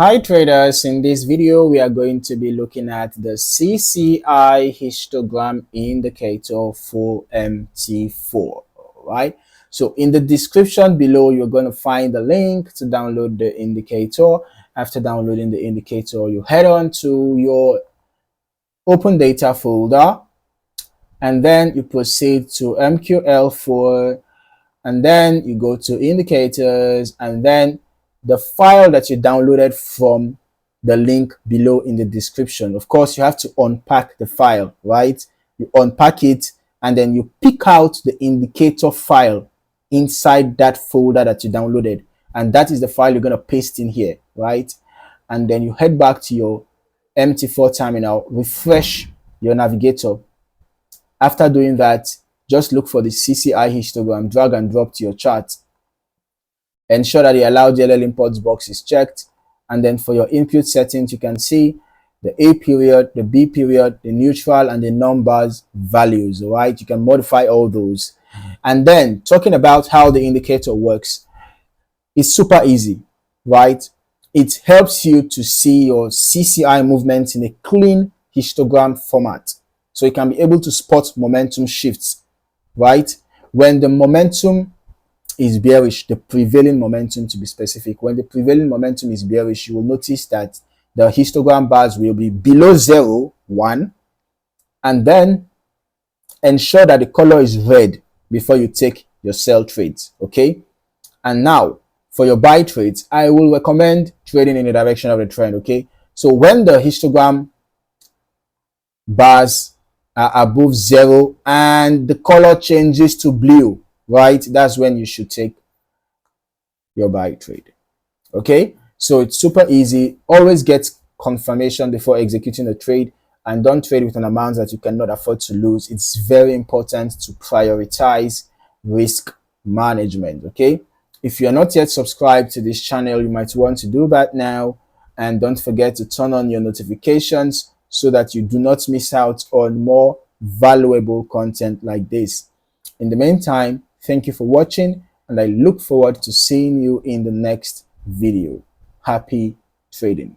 Hi traders, in this video we are going to be looking at the CCI Histogram Indicator for MT4. Right, so in the description below you're going to find the link to download the indicator. After downloading the indicator, you head on to your open data folder and then you proceed to MQL4, and then you go to indicators, and then the file that you downloaded from the link below in the description. Of course, you have to unpack the file, right? You unpack it and then you pick out the indicator file inside that folder that you downloaded, and that is the file you're going to paste in here, right? And then you head back to your MT4 terminal, refresh your navigator. After doing that, just look for the CCI histogram, drag and drop to your chart. Ensure that the allow DLL imports box is checked, and then for your input settings, you can see the A period, the B period, the neutral, and the numbers values. All right, you can modify all those. And then talking about how the indicator works, it's super easy, right? It helps you to see your CCI movements in a clean histogram format, so you can be able to spot momentum shifts, right? When the momentum is bearish, the prevailing momentum to be specific, when the prevailing momentum is bearish, you will notice that the histogram bars will be below 0, 1, and then ensure that the color is red before you take your sell trades, okay? And now for your buy trades, I will recommend trading in the direction of the trend, okay? So when the histogram bars are above 0 and the color changes to blue, right, that's when you should take your buy trade. Okay, so it's super easy. Always get confirmation before executing a trade, and don't trade with an amount that you cannot afford to lose. It's very important to prioritize risk management. Okay, if you're not yet subscribed to this channel, you might want to do that now, and don't forget to turn on your notifications so that you do not miss out on more valuable content like this. In the meantime, thank you for watching, and I look forward to seeing you in the next video. Happy trading.